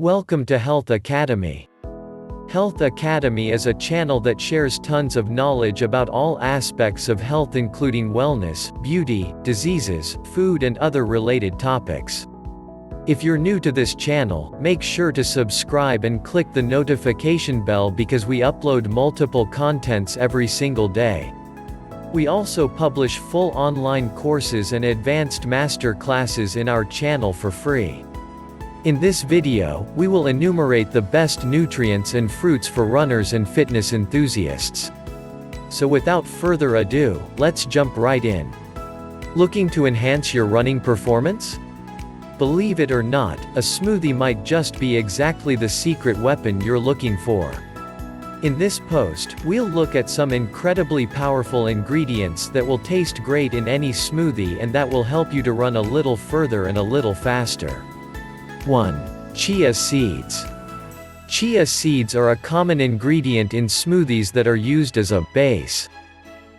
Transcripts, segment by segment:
Welcome to Health Academy. Health Academy is a channel that shares tons of knowledge about all aspects of health, including wellness, beauty, diseases, food, and other related topics. If you're new to this channel, make sure to subscribe and click the notification bell because we upload multiple contents every single day. We also publish full online courses and advanced master classes in our channel for free. In this video, we will enumerate the best nutrients and fruits for runners and fitness enthusiasts. So without further ado, let's jump right in. Looking to enhance your running performance? Believe it or not, a smoothie might just be exactly the secret weapon you're looking for. In this post, we'll look at some incredibly powerful ingredients that will taste great in any smoothie and that will help you to run a little further and a little faster. 1. Chia seeds. Chia seeds are a common ingredient in smoothies that are used as a base.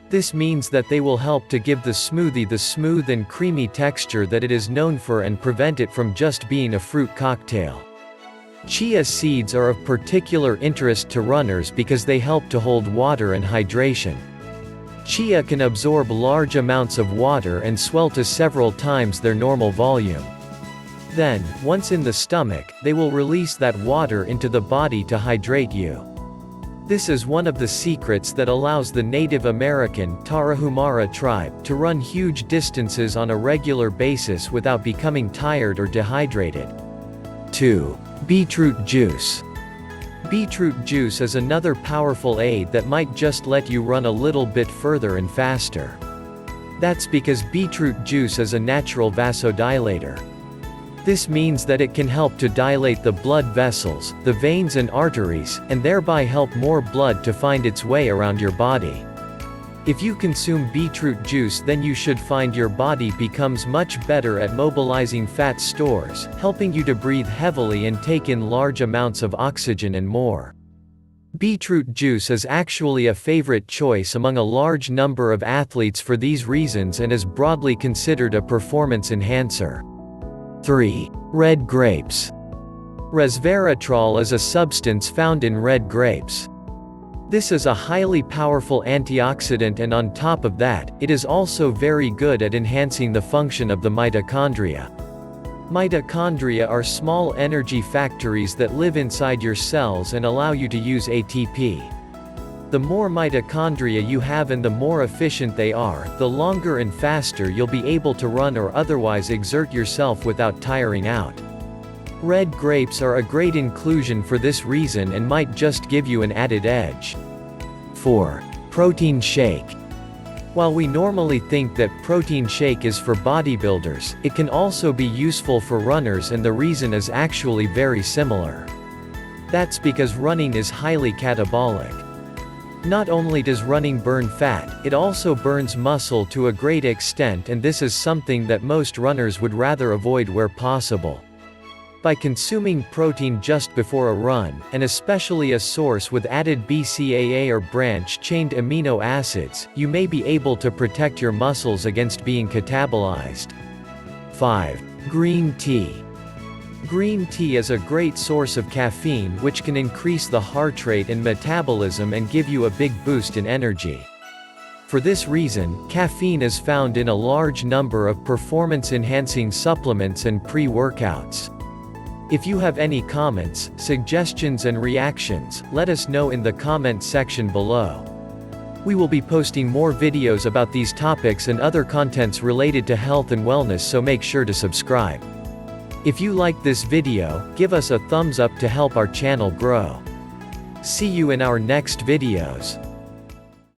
This means that they will help to give the smoothie the smooth and creamy texture that it is known for and prevent it from just being a fruit cocktail. Chia seeds are of particular interest to runners because they help to hold water and hydration. Chia can absorb large amounts of water and swell to several times their normal volume. Then, once in the stomach, they will release that water into the body to hydrate you. This is one of the secrets that allows the Native American Tarahumara tribe to run huge distances on a regular basis without becoming tired or dehydrated. 2. Beetroot juice. Beetroot juice is another powerful aid that might just let you run a little bit further and faster. That's because beetroot juice is a natural vasodilator. This means that it can help to dilate the blood vessels, the veins and arteries, and thereby help more blood to find its way around your body. If you consume beetroot juice, then you should find your body becomes much better at mobilizing fat stores, helping you to breathe heavily and take in large amounts of oxygen and more. Beetroot juice is actually a favorite choice among a large number of athletes for these reasons and is broadly considered a performance enhancer. 3. Red grapes. Resveratrol is a substance found in red grapes. This is a highly powerful antioxidant, and on top of that, it is also very good at enhancing the function of the mitochondria. Mitochondria are small energy factories that live inside your cells and allow you to use ATP. The more mitochondria you have and the more efficient they are, the longer and faster you'll be able to run or otherwise exert yourself without tiring out. Red grapes are a great inclusion for this reason and might just give you an added edge. 4. Protein shake. While we normally think that protein shake is for bodybuilders, it can also be useful for runners, and the reason is actually very similar. That's because running is highly catabolic. Not only does running burn fat, it also burns muscle to a great extent, and this is something that most runners would rather avoid where possible. By consuming protein just before a run, and especially a source with added BCAA or branch-chained amino acids, you may be able to protect your muscles against being catabolized. 5. Green tea. Green tea is a great source of caffeine, which can increase the heart rate and metabolism and give you a big boost in energy. For this reason, caffeine is found in a large number of performance-enhancing supplements and pre-workouts. If you have any comments, suggestions and reactions, let us know in the comment section below. We will be posting more videos about these topics and other contents related to health and wellness, so make sure to subscribe. If you liked this video, give us a thumbs up to help our channel grow. See you in our next videos.